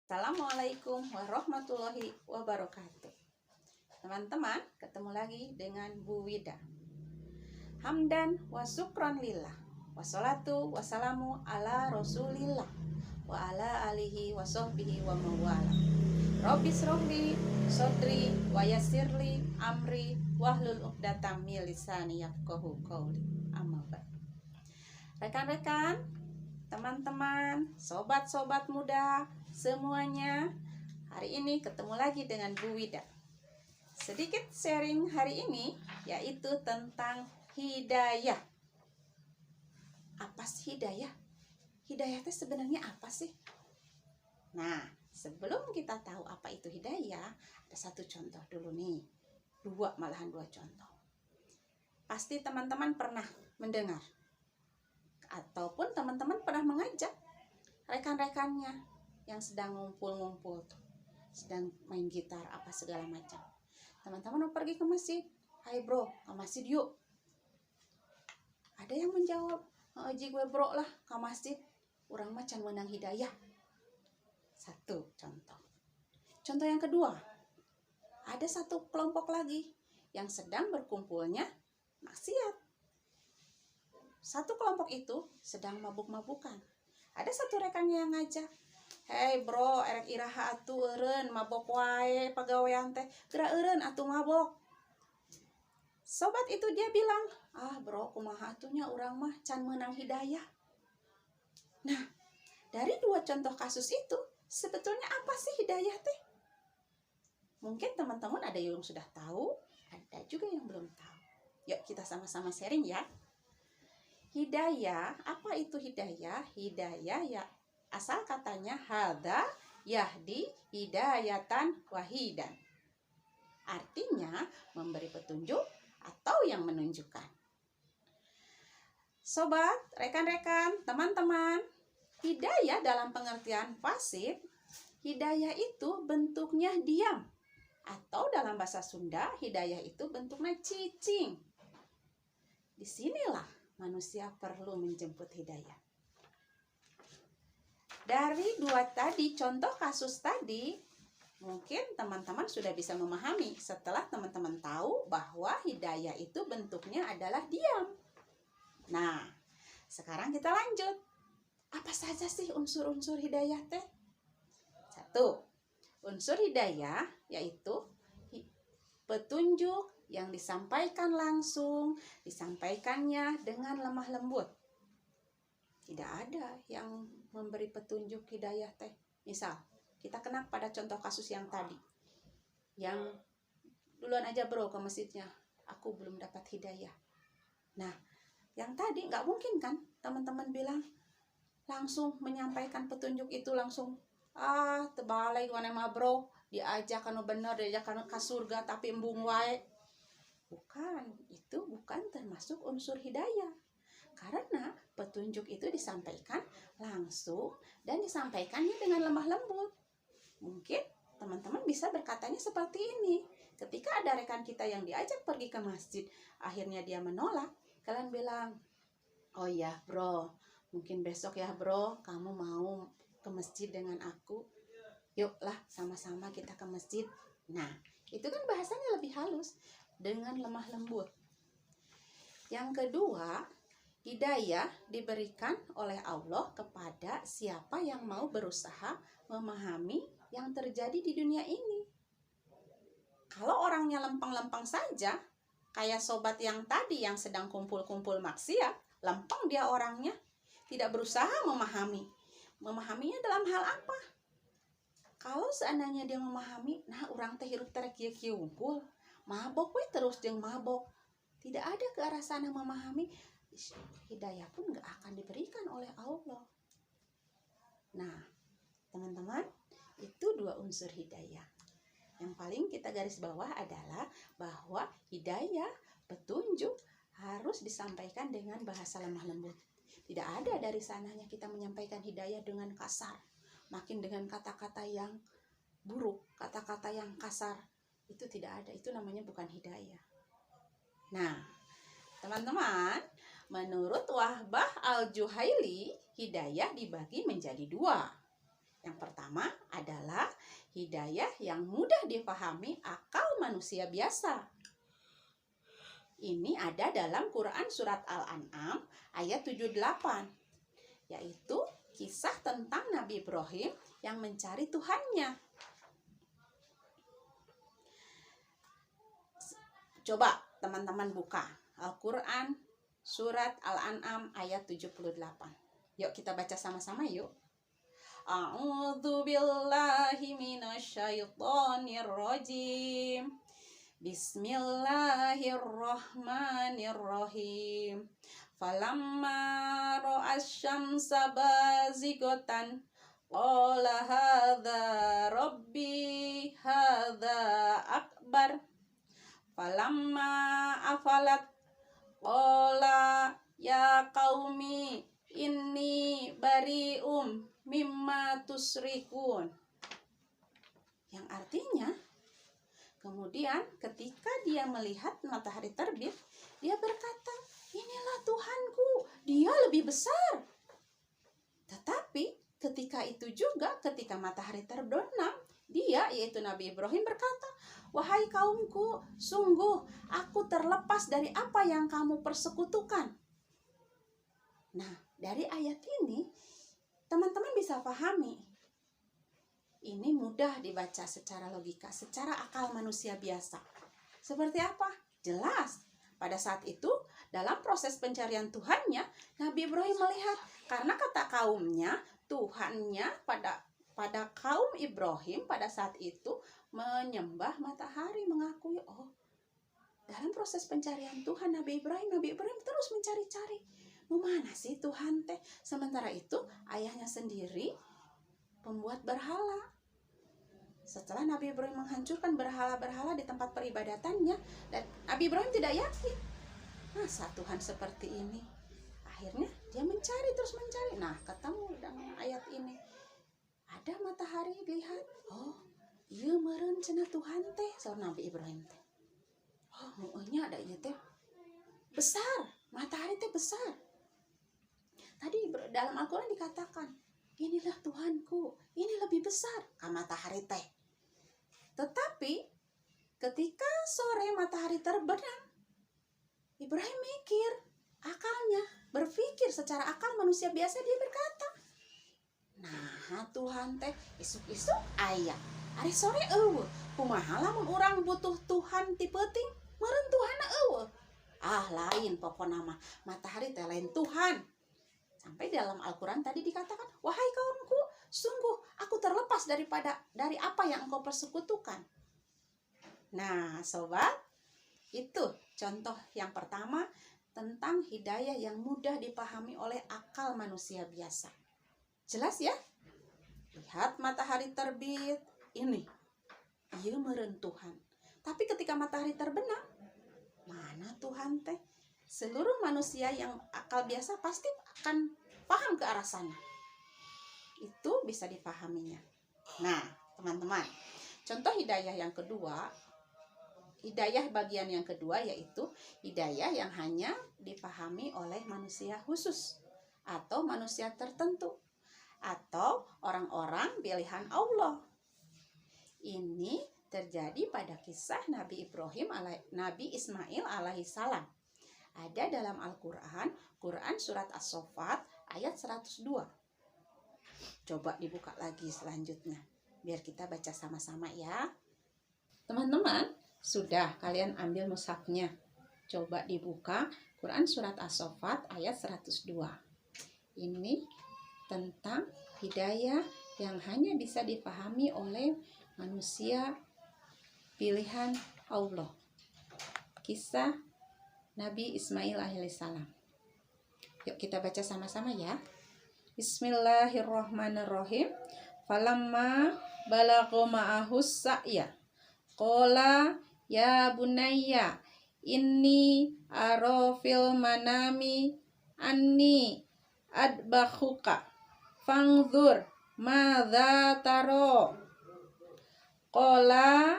Assalamualaikum warahmatullahi wabarakatuh. Teman-teman, ketemu lagi dengan Bu Wida. Hamdan wa syukran lillah. Wassalatu wassalamu ala rasulillah wa ala alihi wa sahbihi wa mawala. Rabbi srohli sodri wa yassirli amri wahlul uqdatam min lisani yafqahu qawli. Amma ba'd. Rekan-rekan, teman-teman, sobat-sobat muda semuanya, hari ini ketemu lagi dengan Bu Wida. Sedikit sharing hari ini yaitu tentang hidayah. Apa sih hidayah? Hidayah itu sebenarnya apa sih? Nah, sebelum kita tahu apa itu hidayah, ada satu contoh dulu nih. Malahan dua contoh. Pasti teman-teman pernah mendengar ataupun teman-teman pernah mengajak rekan-rekannya yang sedang ngumpul-ngumpul tuh, sedang main gitar apa segala macam. Teman-teman mau pergi ke masjid, hai bro, ke masjid yuk. Ada yang menjawab, ji gue bro lah ke masjid, urang macan menang hidayah. Satu contoh. Contoh yang kedua, ada satu kelompok lagi yang sedang berkumpulnya maksiat. Satu kelompok itu sedang mabuk-mabukan. Ada satu rekannya yang ngajak, hei bro, erek iraha atuh eureun mabok wae pagawean teh, geura eureun atuh mabok. Sobat itu dia bilang, bro kumaha atunya urang mah can menang hidayah. Nah, dari dua contoh kasus itu, sebetulnya apa sih hidayah teh? Mungkin teman-teman ada yang sudah tahu, ada juga yang belum tahu. Yuk kita sama-sama sharing ya. Hidayah, apa itu hidayah? Hidayah ya asal katanya hada yahdi hidayatan wahidan. Artinya memberi petunjuk atau yang menunjukkan. Sobat, rekan-rekan, teman-teman, hidayah dalam pengertian pasif, hidayah itu bentuknya diam. Atau dalam bahasa Sunda, hidayah itu bentuknya cicing. Disinilah manusia perlu menjemput hidayah. Dari dua tadi, contoh kasus tadi, mungkin teman-teman sudah bisa memahami setelah teman-teman tahu bahwa hidayah itu bentuknya adalah diam. Nah, sekarang kita lanjut. Apa saja sih unsur-unsur hidayah teh? Satu, unsur hidayah yaitu petunjuk yang disampaikan langsung, disampaikannya dengan lemah lembut. Tidak ada yang memberi petunjuk hidayah teh. Misal, kita kena pada contoh kasus yang tadi. Yang duluan aja bro ke masjidnya, aku belum dapat hidayah. Nah, yang tadi nggak mungkin kan teman-teman bilang langsung menyampaikan petunjuk itu langsung. Tebalai gimana mah bro, diajak kanu bener, diajak kanu ke surga tapi embung wae. Bukan, itu bukan termasuk unsur hidayah. Karena petunjuk itu disampaikan langsung dan disampaikannya dengan lemah lembut. Mungkin teman-teman bisa berkatanya seperti ini. Ketika ada rekan kita yang diajak pergi ke masjid, akhirnya dia menolak, kalian bilang, oh ya bro, mungkin besok ya bro, kamu mau ke masjid dengan aku? Yuklah sama-sama kita ke masjid. Nah, itu kan bahasanya lebih halus, dengan lemah lembut. Yang kedua, hidayah diberikan oleh Allah kepada siapa yang mau berusaha memahami yang terjadi di dunia ini. Kalau orangnya lempeng-lempeng saja, kayak sobat yang tadi yang sedang kumpul-kumpul maksiat, lempeng dia orangnya, tidak berusaha memahami. Memahaminya dalam hal apa? Kalau seandainya dia memahami, nah orang teh hirup terek kieu kumpul, mabok we terus jeung mabok. Tidak ada ke arah sana memahami, hidayah pun gak akan diberikan oleh Allah. Nah, teman-teman, itu dua unsur hidayah. Yang paling kita garis bawah adalah bahwa hidayah, petunjuk harus disampaikan dengan bahasa lemah lembut. Tidak ada dari sananya kita menyampaikan hidayah dengan kasar, makin dengan kata-kata yang buruk, kata-kata yang kasar. Itu tidak ada, itu namanya bukan hidayah. Nah, teman-teman, menurut Wahbah Al-Juhaili, hidayah dibagi menjadi dua. Yang pertama adalah hidayah yang mudah dipahami akal manusia biasa. Ini ada dalam Quran surat Al-An'am ayat 78, yaitu kisah tentang Nabi Ibrahim yang mencari Tuhannya. Coba teman-teman buka Al-Quran surat Al-An'am ayat 78. Yuk kita baca sama-sama yuk. A'udzu billahi minasyaitonir rajim. Bismillahirrahmanirrahim. Falamma ra'as syamsa bazighatan qala hadza rabbi hadza akbar. Falamma afalat qala ya qaumi inni bari'um mimma tusyrikun. Yang artinya, kemudian ketika dia melihat matahari terbit, dia berkata, inilah Tuhanku, dia lebih besar. Tetapi ketika itu juga, ketika matahari terbenam, dia, yaitu Nabi Ibrahim berkata, wahai kaumku, sungguh aku terlepas dari apa yang kamu persekutukan. Nah, dari ayat ini, teman-teman bisa pahami. Ini mudah dibaca secara logika, secara akal manusia biasa. Seperti apa? Jelas. Pada saat itu, dalam proses pencarian Tuhannya, Nabi Ibrahim melihat, karena kata kaumnya, Tuhannya pada kaum Ibrahim pada saat itu menyembah matahari, mengakui, oh, dalam proses pencarian Tuhan Nabi Ibrahim terus mencari-cari, mana sih Tuhan teh? Sementara itu ayahnya sendiri pembuat berhala. Setelah Nabi Ibrahim menghancurkan berhala-berhala di tempat peribadatannya, dan Nabi Ibrahim tidak yakin, masa Tuhan seperti ini? Akhirnya dia terus mencari. Nah, ketemu dengan ayat ini. Ada matahari, lihat. Oh, iya meureun cenah Tuhan teh, saur Nabi Ibrahim teh. Oh, mueuhnya ada ieu teh. Besar, matahari teh besar. Tadi dalam Al-Quran dikatakan, inilah Tuhanku, ini lebih besar ka matahari teh. Tetapi ketika sore matahari terbenam, Ibrahim mikir, akalnya berpikir secara akal manusia biasa, dia berkata, nah Tuhan teh isuk-isuk aya, hari sore eueuh, kumaha lamun urang butuh Tuhan ti peuting, meureun Tuhanna eueuh. Ah, lain pokona mah, matahari teh lain Tuhan. Sampai dalam Al-Quran tadi dikatakan, wahai kaumku, sungguh aku terlepas dari apa yang engkau persekutukan. Nah, sobat, itu contoh yang pertama tentang hidayah yang mudah dipahami oleh akal manusia biasa. Jelas ya? Lihat matahari terbit, ini, iya meureun Tuhan. Tapi ketika matahari terbenam, mana Tuhan teh? Seluruh manusia yang akal biasa pasti akan paham ke arah sana. Itu bisa dipahaminya. Nah, teman-teman, contoh hidayah yang kedua, hidayah bagian yang kedua yaitu hidayah yang hanya dipahami oleh manusia khusus atau manusia tertentu atau orang-orang pilihan Allah. Ini terjadi pada kisah Nabi Ismail alaihissalam. Ada dalam Al-Quran, Quran surat As-Saffat ayat 102. Coba dibuka lagi selanjutnya, biar kita baca sama-sama ya. Teman-teman, sudah kalian ambil mushafnya. Coba dibuka Quran surat As-Saffat ayat 102. Ini tentang hidayah yang hanya bisa dipahami oleh manusia pilihan Allah. Kisah Nabi Ismail alaihissalam. Yuk kita baca sama-sama ya. Bismillahirrahmanirrahim. Falamma balagha ma'ahus sa'ya. Qala ya bunayya inni ara fil manami anni adbakhuka fangzur madza taro. Qala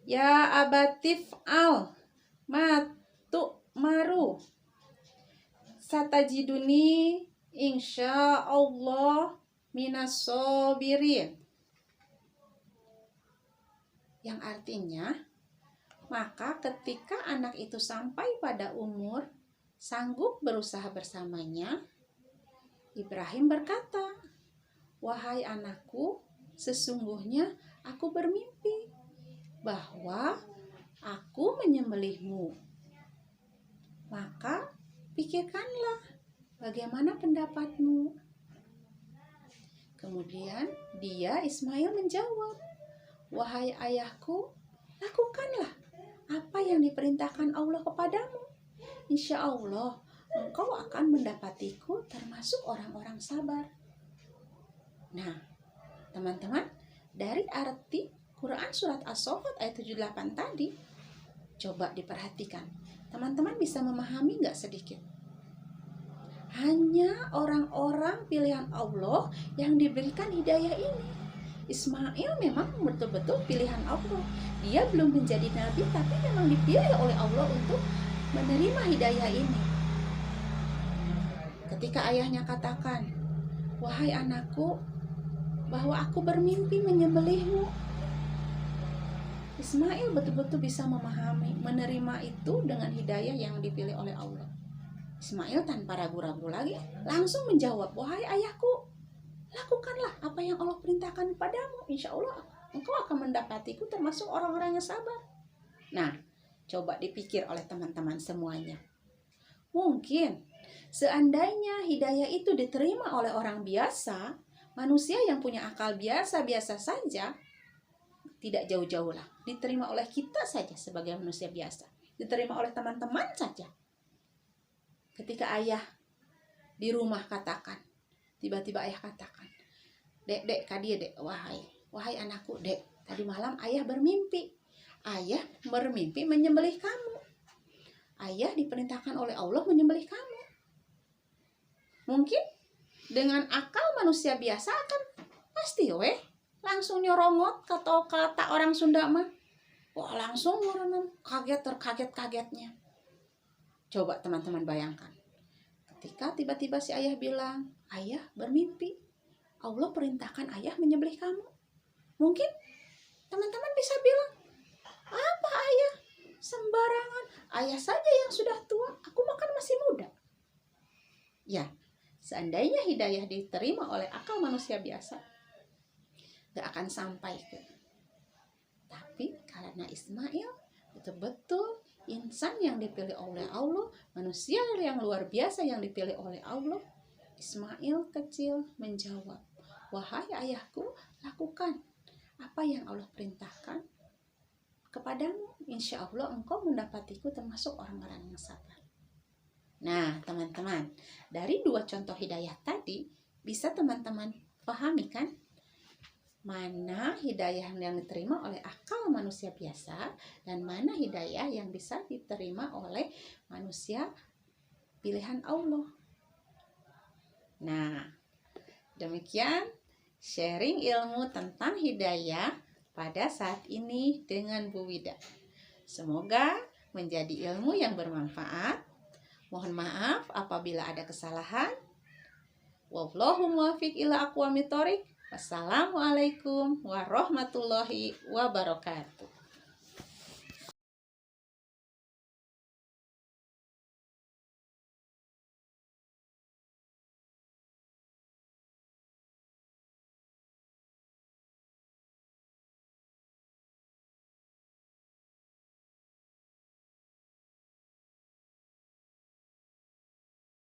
ya abatif al maru satajiduni insyaallah minas sobirin. Yang artinya, maka ketika anak itu sampai pada umur sanggup berusaha bersamanya, Ibrahim berkata, "Wahai anakku, sesungguhnya aku bermimpi bahwa aku menyembelihmu. Maka pikirkanlah bagaimana pendapatmu." Kemudian Ismail menjawab, "Wahai ayahku, lakukanlah apa yang diperintahkan Allah kepadamu. Insya Allah engkau akan mendapatiku termasuk orang-orang sabar." Nah, teman-teman, dari arti Quran surat As-Saffat ayat 78 tadi, coba diperhatikan. Teman-teman bisa memahami nggak sedikit? Hanya orang-orang pilihan Allah yang diberikan hidayah ini. Ismail memang betul-betul pilihan Allah. Dia belum menjadi nabi, tapi memang dipilih oleh Allah untuk menerima hidayah ini. Ketika ayahnya katakan, "Wahai anakku, bahwa aku bermimpi menyembelihmu," Ismail betul-betul bisa memahami, menerima itu dengan hidayah yang dipilih oleh Allah. Ismail tanpa ragu-ragu lagi langsung menjawab, "Wahai ayahku, lakukanlah apa yang Allah perintahkan padamu. Insya Allah engkau akan mendapatiku termasuk orang-orang yang sabar." Nah, coba dipikir oleh teman-teman semuanya. Mungkin seandainya hidayah itu diterima oleh orang biasa, manusia yang punya akal biasa-biasa saja, tidak jauh-jauh lah, diterima oleh kita saja sebagai manusia biasa, diterima oleh teman-teman saja. Ketika ayah di rumah katakan, tiba-tiba ayah katakan, "Dek, kadia dek, wahai anakku, dek, tadi malam ayah bermimpi. Ayah bermimpi menyembelih kamu. Ayah diperintahkan oleh Allah menyembelih kamu." Mungkin dengan akal manusia biasa akan pasti langsung nyorongot, kata orang Sunda mah. Wah, langsung terkaget-kagetnya. Coba teman-teman bayangkan. Ketika tiba-tiba si ayah bilang, "Ayah bermimpi. Allah perintahkan ayah menyembelih kamu." Mungkin teman-teman bisa bilang, "Apa ayah? Sembarangan. Ayah saja yang sudah tua. Aku makan masih muda." Ya, seandainya hidayah diterima oleh akal manusia biasa, gak akan sampai ke. Tapi karena Ismail betul-betul insan yang dipilih oleh Allah, manusia yang luar biasa yang dipilih oleh Allah, Ismail kecil menjawab, "Wahai ayahku, lakukan apa yang Allah perintahkan kepadamu. Insya Allah engkau mendapatiku termasuk orang-orang yang sabar." Nah, teman-teman, dari dua contoh hidayah tadi, bisa teman-teman pahami kan? Mana hidayah yang diterima oleh akal manusia biasa dan mana hidayah yang bisa diterima oleh manusia pilihan Allah. Nah, demikian sharing ilmu tentang hidayah pada saat ini dengan Bu Wida. Semoga menjadi ilmu yang bermanfaat. Mohon maaf apabila ada kesalahan. Wallahu muwaffiq ila aqwamit thoriq. Wassalamualaikum warahmatullahi wabarakatuh.